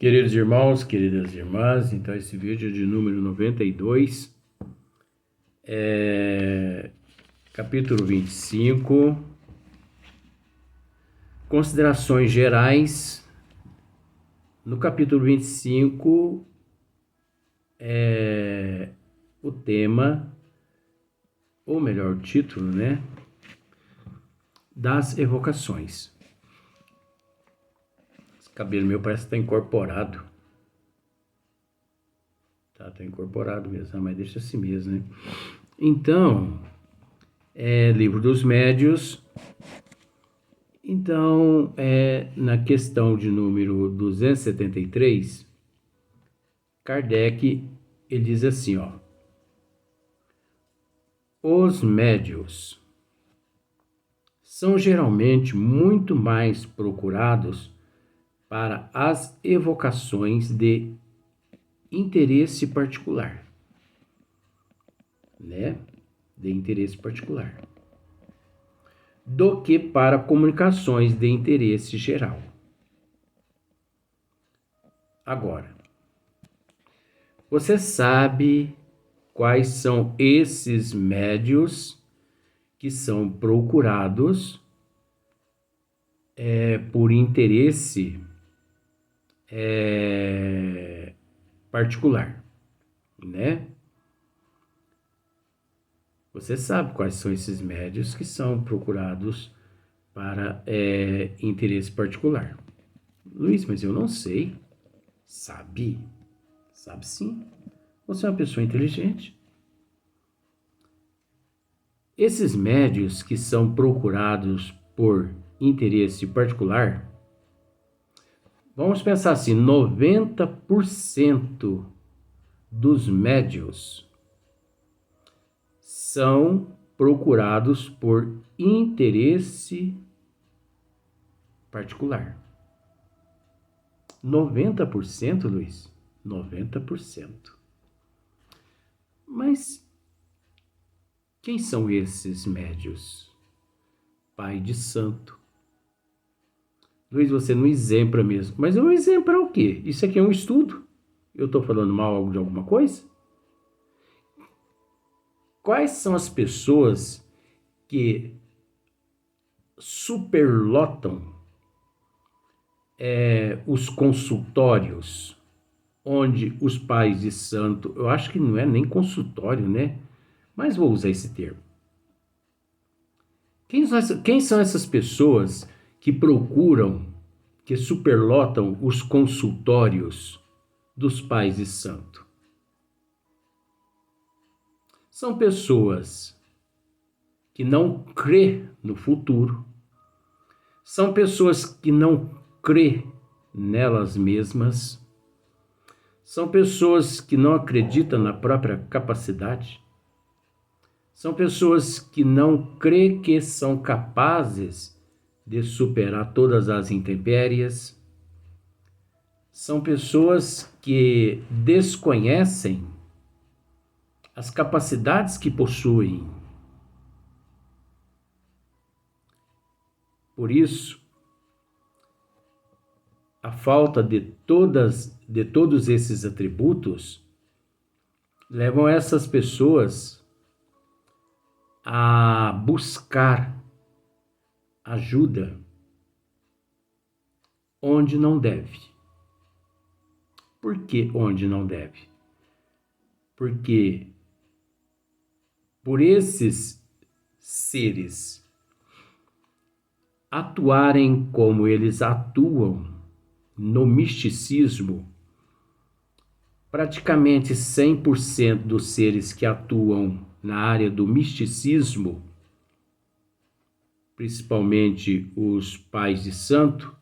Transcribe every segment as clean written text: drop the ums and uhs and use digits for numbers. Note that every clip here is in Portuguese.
Queridos irmãos, queridas irmãs, então esse vídeo é de número 92, capítulo 25, considerações gerais. No capítulo 25, o tema, ou melhor, o título, das evocações. Esse cabelo meu parece que está incorporado. Tá incorporado mesmo, mas deixa assim mesmo, né? Então, Livro dos Médios. Então, na questão de número 273, Kardec, ele diz assim, os médios são geralmente muito mais procurados para as evocações de interesse particular, de interesse particular, do que para comunicações de interesse geral. Agora, você sabe quais são esses médios que são procurados por interesse particular, Você sabe quais são esses médios que são procurados para interesse particular. Luiz, mas eu não sei. Sabe? Sabe sim. Você é uma pessoa inteligente. Esses médios que são procurados por interesse particular, vamos pensar assim, 90% dos médios são procurados por interesse particular. 90%, Luiz? 90%. Mas quem são esses médios? Pai de santo. Luiz, você não exempla mesmo. Mas um exemplo é o quê? Isso aqui é um estudo? Eu estou falando mal de alguma coisa? Quais são as pessoas que superlotam os consultórios onde os pais de santo, eu acho que não é nem consultório, mas vou usar esse termo. Quem são essas pessoas que procuram, que superlotam os consultórios dos pais de santo? São pessoas que não crê no futuro, são pessoas que não crê nelas mesmas, são pessoas que não acreditam na própria capacidade, são pessoas que não crê que são capazes de superar todas as intempéries, são pessoas que desconhecem as capacidades que possuem. Por isso, a falta de todos esses atributos levam essas pessoas a buscar ajuda onde não deve. Por que onde não deve? Porque por esses seres atuarem como eles atuam no misticismo, praticamente 100% dos seres que atuam na área do misticismo, principalmente os pais de santo,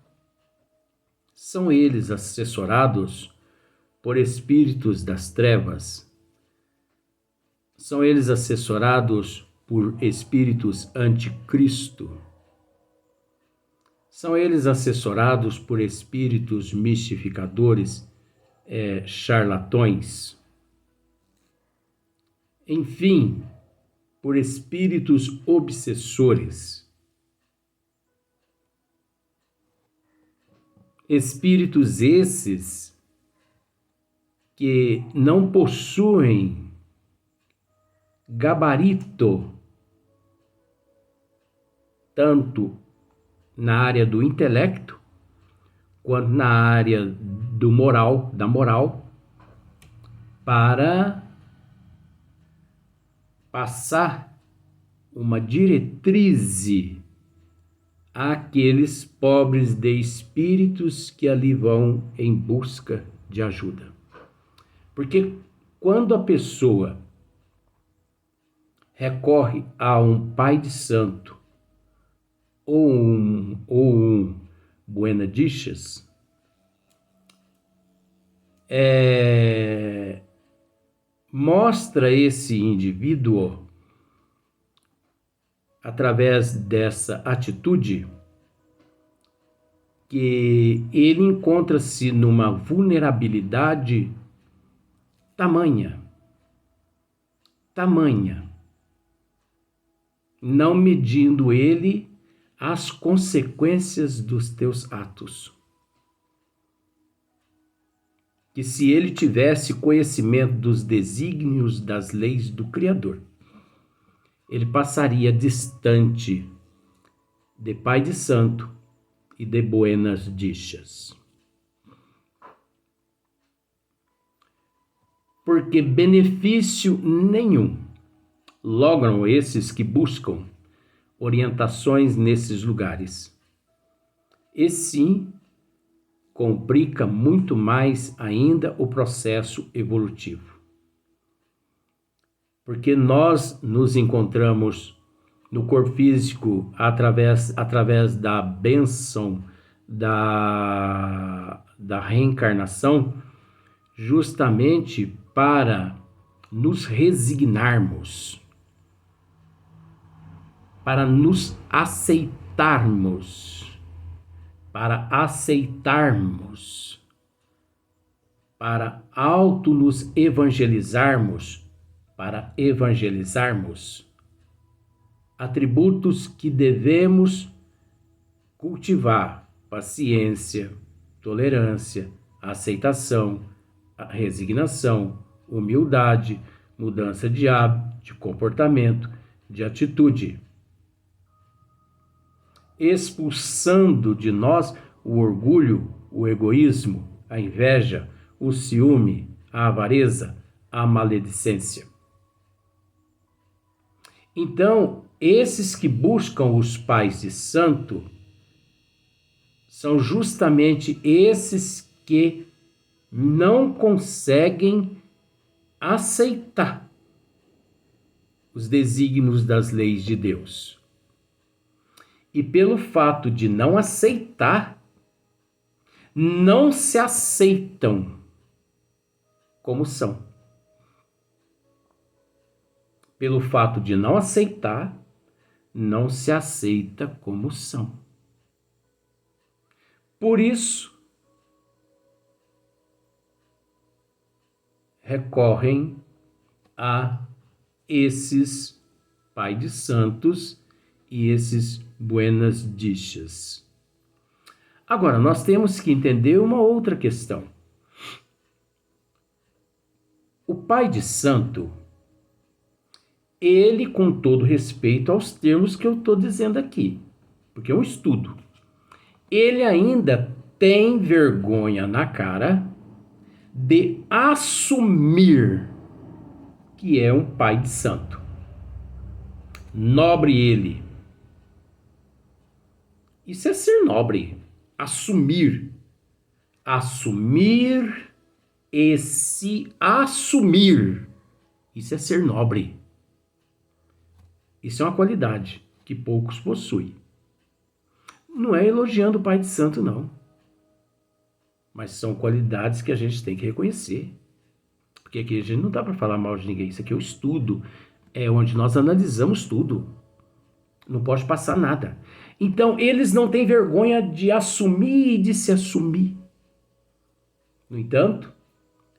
são eles assessorados por espíritos das trevas, são eles assessorados por espíritos anticristo, são eles assessorados por espíritos mistificadores, charlatões, enfim, por espíritos obsessores. Espíritos esses que não possuem gabarito tanto na área do intelecto quanto na área da moral, para passar uma diretriz àqueles pobres de espíritos que ali vão em busca de ajuda. Porque quando a pessoa recorre a um pai de santo ou um Buena Dichas, mostra esse indivíduo, através dessa atitude, que ele encontra-se numa vulnerabilidade tamanha, não medindo ele as consequências dos teus atos. Que se ele tivesse conhecimento dos desígnios das leis do Criador, ele passaria distante de pai de santo e de buenas dichas. Porque benefício nenhum logram esses que buscam orientações nesses lugares. E sim, complica muito mais ainda o processo evolutivo. Porque nós nos encontramos no corpo físico através da bênção da reencarnação, justamente para nos resignarmos, para nos aceitarmos, para auto-nos evangelizarmos, para evangelizarmos atributos que devemos cultivar: paciência, tolerância, aceitação, resignação, humildade, mudança de hábito, de comportamento, de atitude, expulsando de nós o orgulho, o egoísmo, a inveja, o ciúme, a avareza, a maledicência. Então, esses que buscam os pais de santo são justamente esses que não conseguem aceitar os desígnios das leis de Deus. E pelo fato de não aceitar, não se aceitam como são. Pelo fato de não aceitar, não se aceita como são. Por isso, recorrem a esses pais de santos e esses buenas dichas. Agora, nós temos que entender uma outra questão. O pai de santo, ele, com todo respeito aos termos que eu estou dizendo aqui, porque é um estudo, ele ainda tem vergonha na cara de assumir que é um pai de santo. Nobre ele. Isso é ser nobre. Assumir. Assumir e se assumir. Isso é ser nobre. Isso é uma qualidade que poucos possuem. Não é elogiando o pai de santo, não. Mas são qualidades que a gente tem que reconhecer. Porque aqui a gente não dá para falar mal de ninguém. Isso aqui é o estudo. É onde nós analisamos tudo. Não pode passar nada. Então, eles não têm vergonha de assumir e de se assumir. No entanto,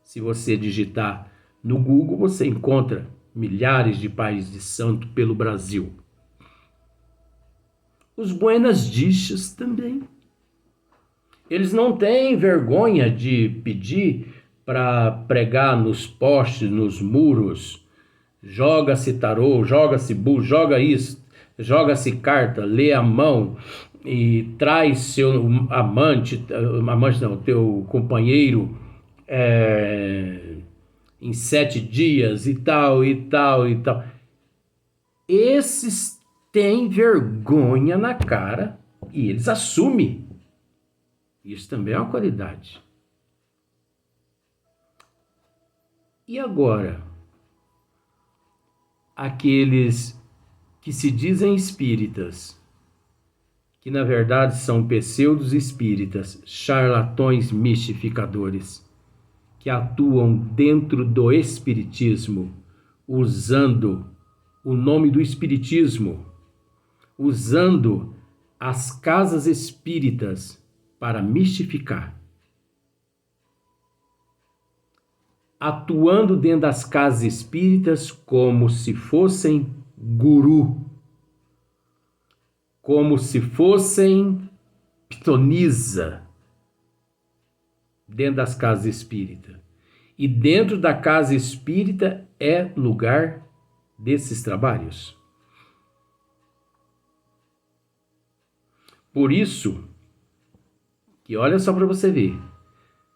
se você digitar no Google, você encontra milhares de pais de santo pelo Brasil. Os buenas dichas também. Eles não têm vergonha de pedir para pregar nos postes, nos muros. Joga-se tarô, joga-se bu, joga isso, joga-se carta, lê a mão e traz seu amante, amante não, teu companheiro em 7 dias e tal, e tal, e tal. Esses têm vergonha na cara e eles assumem. Isso também é uma qualidade. E agora, aqueles que se dizem espíritas, que na verdade são pseudos espíritas, charlatões mistificadores, que atuam dentro do espiritismo, usando o nome do espiritismo, usando as casas espíritas para mistificar. Atuando dentro das casas espíritas como se fossem guru, como se fossem pitonisa dentro das casas espíritas. E dentro da casa espírita é lugar desses trabalhos. Por isso, que olha só para você ver,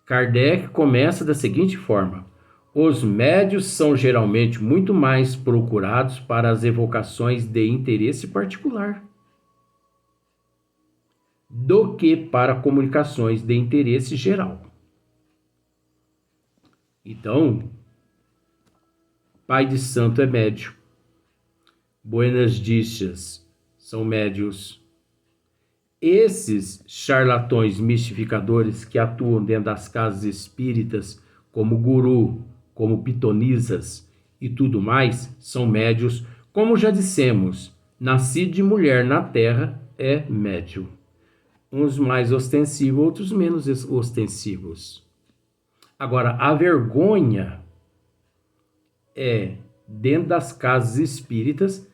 Kardec começa da seguinte forma: os médios são geralmente muito mais procurados para as evocações de interesse particular do que para comunicações de interesse geral. Então, Pai de Santo é médio, Buenas Dichas são médios. Esses charlatões mistificadores que atuam dentro das casas espíritas como guru, como pitonisas e tudo mais, são médios. Como já dissemos, nascido de mulher na terra é médio. Uns mais ostensivos, outros menos ostensivos. Agora, a vergonha é, dentro das casas espíritas,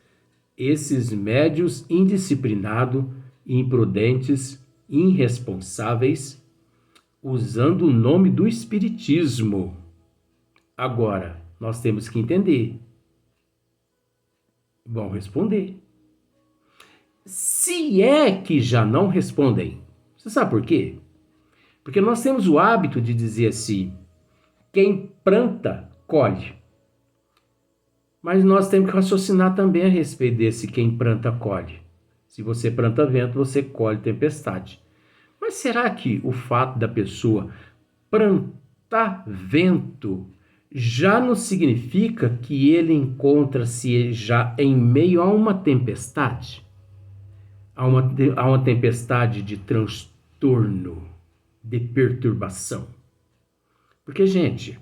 esses médios indisciplinados, imprudentes, irresponsáveis, usando o nome do espiritismo. Agora, nós temos que entender. Vão responder. Se é que já não respondem. Você sabe por quê? Porque nós temos o hábito de dizer assim: quem planta, colhe. Mas nós temos que raciocinar também a respeito desse quem planta, colhe. Se você planta vento, você colhe tempestade. Mas será que o fato da pessoa plantar vento já não significa que ele encontra-se já em meio a uma tempestade? A uma tempestade de transtorno, de perturbação. Porque, gente,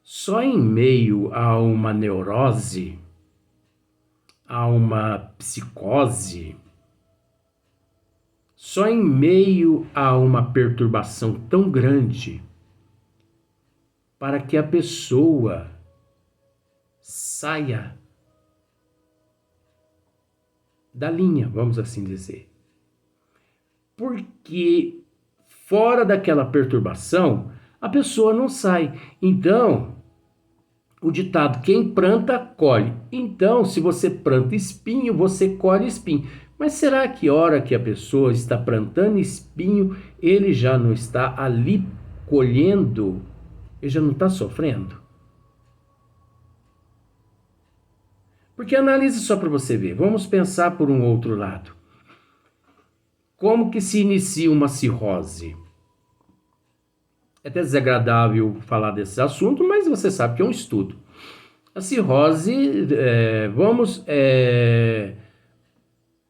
só em meio a uma neurose, a uma psicose, só em meio a uma perturbação tão grande, para que a pessoa saia da linha, vamos assim dizer. Porque fora daquela perturbação, a pessoa não sai. Então, o ditado, quem planta, colhe. Então, se você planta espinho, você colhe espinho. Mas será que a hora que a pessoa está plantando espinho, ele já não está ali colhendo? Ele já não está sofrendo? Porque analise só para você ver. Vamos pensar por um outro lado. Como que se inicia uma cirrose? É até desagradável falar desse assunto, mas você sabe que é um estudo. A cirrose,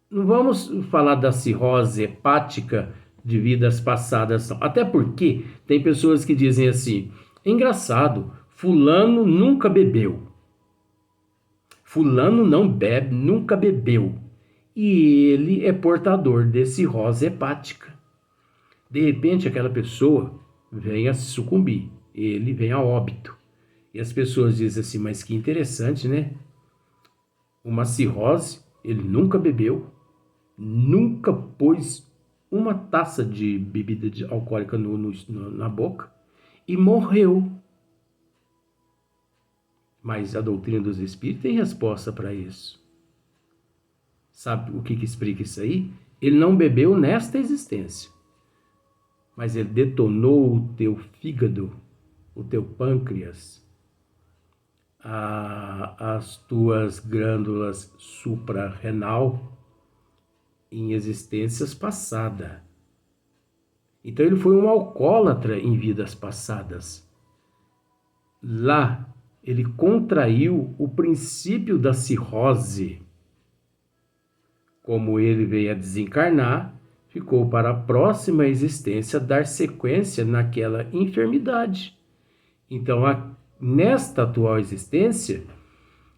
não vamos falar da cirrose hepática de vidas passadas, não. Até porque tem pessoas que dizem assim: engraçado, fulano nunca bebeu. Fulano não bebe, nunca bebeu. E ele é portador de cirrose hepática. De repente, aquela pessoa vem a sucumbir. Ele vem a óbito. E as pessoas dizem assim: mas que interessante, né? Uma cirrose, ele nunca bebeu, nunca pôs uma taça de bebida alcoólica na boca e morreu. Mas a doutrina dos espíritos tem resposta para isso. Sabe o que explica isso aí? Ele não bebeu nesta existência, mas ele detonou o teu fígado, o teu pâncreas, as tuas glândulas suprarrenal em existências passadas. Então ele foi um alcoólatra em vidas passadas. Lá ele contraiu o princípio da cirrose. Como ele veio a desencarnar, ficou para a próxima existência dar sequência naquela enfermidade. Então, nesta atual existência,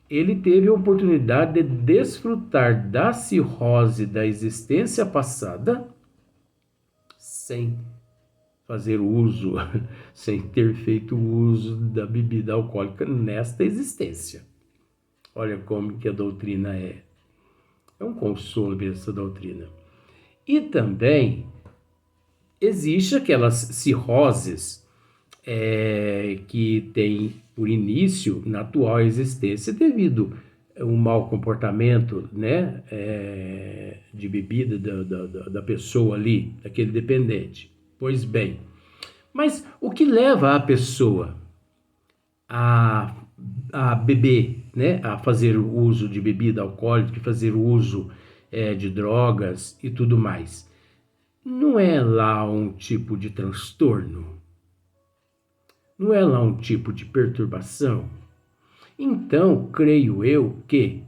ele teve a oportunidade de desfrutar da cirrose da existência passada sem fazer uso, sem ter feito uso da bebida alcoólica nesta existência. Olha como que a doutrina é. É um consolo ver essa doutrina. E também existe aquelas cirroses que tem por início na atual existência devido a um mau comportamento, né, de bebida da pessoa ali, daquele dependente. Pois bem, mas o que leva a pessoa a beber, né, a fazer o uso de bebida alcoólica, fazer o uso de drogas e tudo mais? Não é lá um tipo de transtorno? Não é lá um tipo de perturbação? Então, creio eu que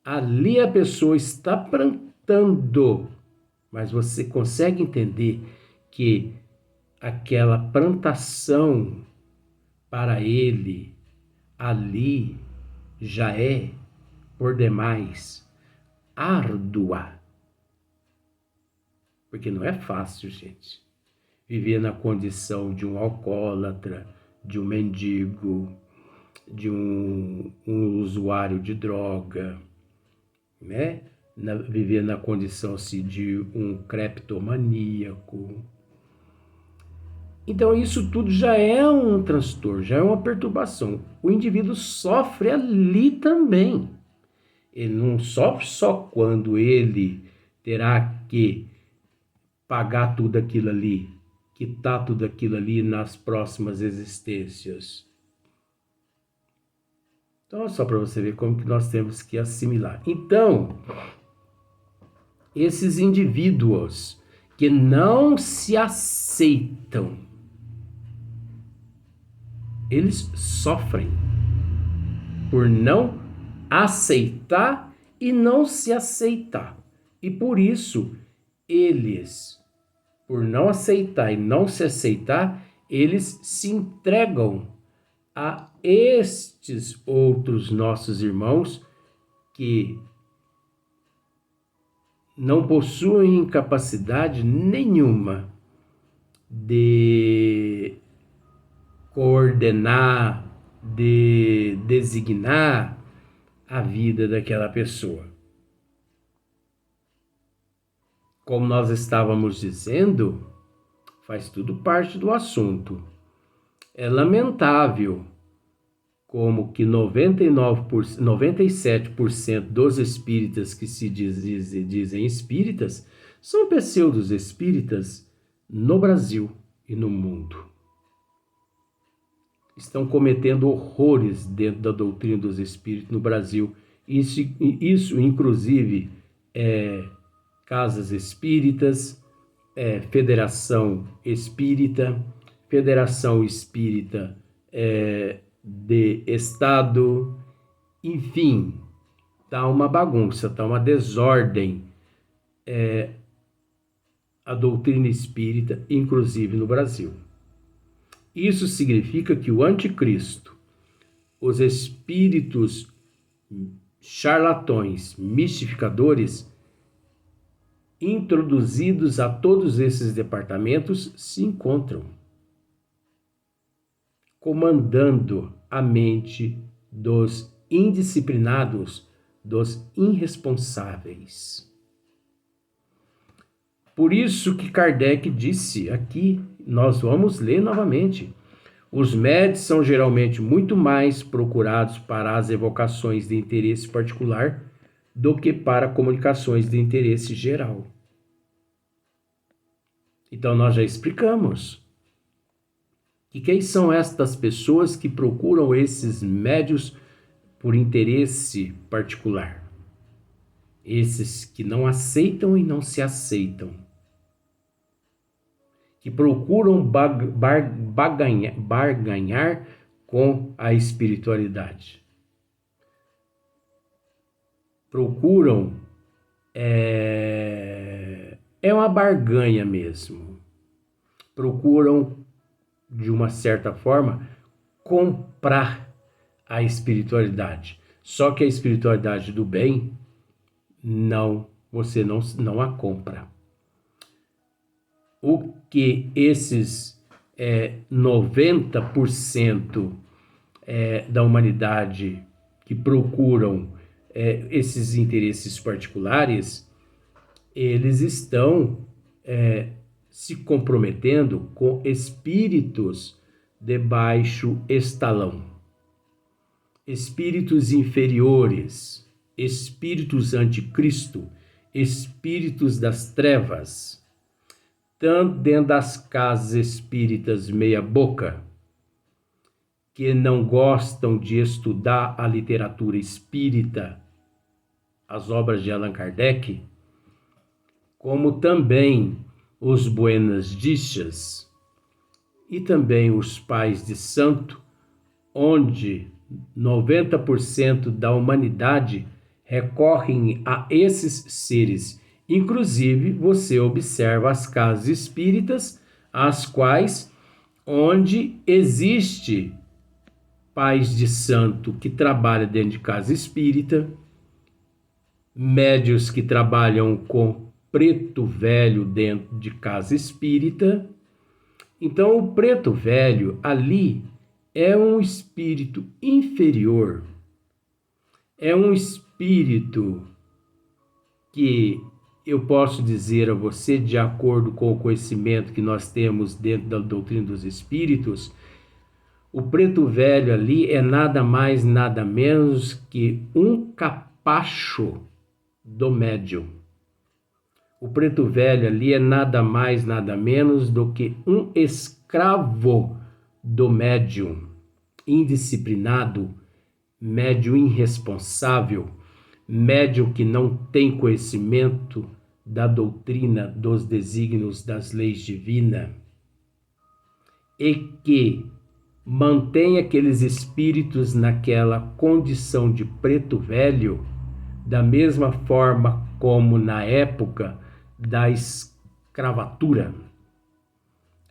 ali a pessoa está plantando, mas você consegue entender que aquela plantação para ele ali já é, por demais, árdua. Porque não é fácil, gente, viver na condição de um alcoólatra, de um mendigo, de um usuário de droga, né? Viver na condição assim, de um cleptomaníaco. Então isso tudo já é um transtorno, já é uma perturbação. O indivíduo sofre ali também. Ele não sofre só quando ele terá que pagar tudo aquilo ali, quitar tudo aquilo ali nas próximas existências. Então, é só para você ver como que nós temos que assimilar. Então, esses indivíduos que não se aceitam, eles sofrem por não aceitar e não se aceitar. E por isso, eles, por não aceitar e não se aceitar, eles se entregam a estes outros nossos irmãos que não possuem capacidade nenhuma de coordenar, de designar a vida daquela pessoa. Como nós estávamos dizendo, faz tudo parte do assunto. É lamentável como que 97% dos espíritas que se dizem espíritas são pseudos espíritas no Brasil e no mundo. Estão cometendo horrores dentro da doutrina dos espíritos no Brasil. Isso inclusive, casas espíritas, federação espírita de Estado, enfim, tá uma bagunça, tá uma desordem a doutrina espírita, inclusive no Brasil. Isso significa que o anticristo, os espíritos charlatões, mistificadores, introduzidos a todos esses departamentos, se encontram comandando a mente dos indisciplinados, dos irresponsáveis. Por isso que Kardec disse aqui, nós vamos ler novamente. Os médios são geralmente muito mais procurados para as evocações de interesse particular do que para comunicações de interesse geral. Então nós já explicamos. E quem são estas pessoas que procuram esses médios por interesse particular? Esses que não aceitam e não se aceitam, que procuram barganhar com a espiritualidade. Procuram, é uma barganha mesmo. Procuram, de uma certa forma, comprar a espiritualidade. Só que a espiritualidade do bem, não, você não a compra. O que esses 90% da humanidade que procuram esses interesses particulares, eles estão se comprometendo com espíritos de baixo estalão, espíritos inferiores, espíritos anticristo, espíritos das trevas, tanto dentro das casas espíritas meia boca, que não gostam de estudar a literatura espírita, as obras de Allan Kardec, como também os Buenas Dichas e também os Pais de Santo, onde 90% da humanidade recorrem a esses seres. Inclusive, você observa as casas espíritas, as quais, onde existe pais de santo que trabalham dentro de casa espírita, médios que trabalham com preto velho dentro de casa espírita. Então, o preto velho ali é um espírito inferior, é um espírito que eu posso dizer a você, de acordo com o conhecimento que nós temos dentro da doutrina dos espíritos, o preto velho ali é nada mais, nada menos que um capacho do médium. O preto velho ali é nada mais, nada menos do que um escravo do médium, indisciplinado, médium irresponsável, médium que não tem conhecimento da doutrina dos desígnios das leis divinas e que mantém aqueles espíritos naquela condição de preto velho, da mesma forma como na época da escravatura.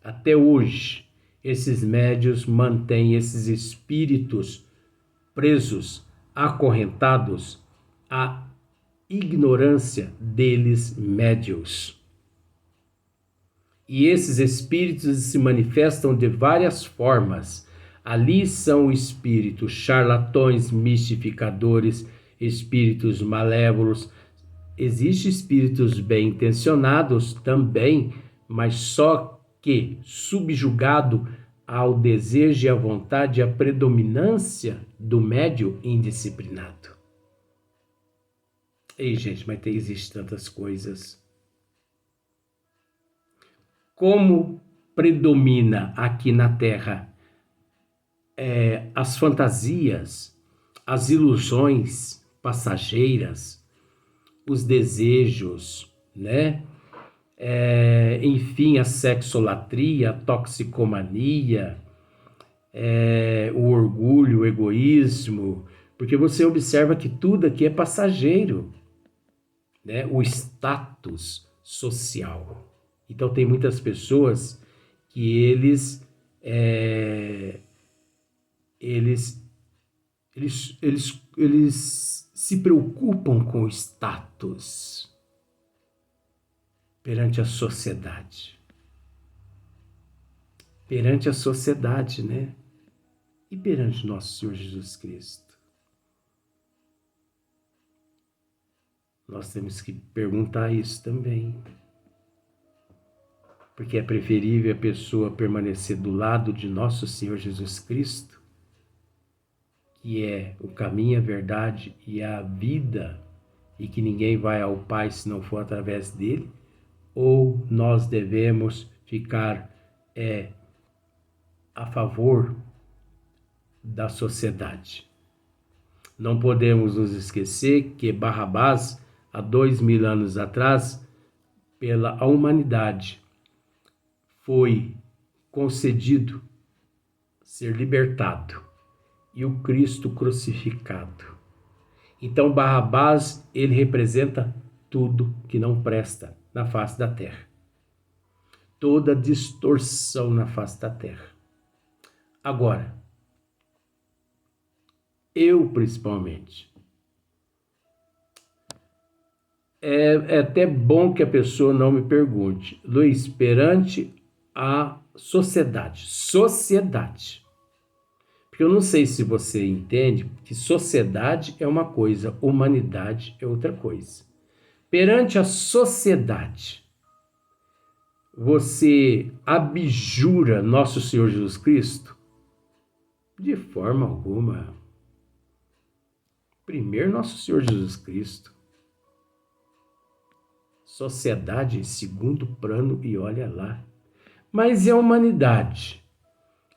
Até hoje, esses médios mantêm esses espíritos presos, acorrentados à ignorância deles médios. E esses espíritos se manifestam de várias formas. Ali são espíritos charlatões, mistificadores, espíritos malévolos. Existem espíritos bem intencionados também, mas só que subjugado ao desejo e à vontade e à predominância do médium indisciplinado. Ei, gente, mas existem tantas coisas. Como predomina aqui na Terra as fantasias, as ilusões passageiras, os desejos, né? Enfim, a sexolatria, a toxicomania, o orgulho, o egoísmo, porque você observa que tudo aqui é passageiro, né? O status social. Então tem muitas pessoas que eles se preocupam com o status perante a sociedade. Perante a sociedade, né? E perante nosso Senhor Jesus Cristo. Nós temos que perguntar isso também. porque é preferível a pessoa permanecer do lado de nosso Senhor Jesus Cristo, que é o caminho, a verdade e a vida, e que ninguém vai ao Pai se não for através dele, ou nós devemos ficar a favor da sociedade. Não podemos nos esquecer que Barrabás, há 2000 anos atrás, pela humanidade, foi concedido ser libertado, e o Cristo crucificado. Então Barrabás, ele representa tudo que não presta na face da terra. Toda distorção na face da terra. Agora, eu principalmente, é até bom que a pessoa não me pergunte, Luiz, perante a sociedade, porque eu não sei se você entende que sociedade é uma coisa, humanidade é outra coisa. Perante a sociedade, você abjura nosso Senhor Jesus Cristo? De forma alguma. Primeiro nosso Senhor Jesus Cristo. Sociedade em segundo plano e olha lá. Mas e a humanidade?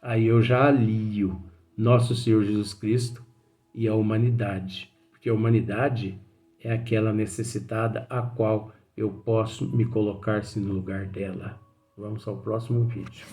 Aí eu já alio nosso Senhor Jesus Cristo e a humanidade. Porque a humanidade é aquela necessitada a qual eu posso me colocar-se no lugar dela. Vamos ao próximo vídeo.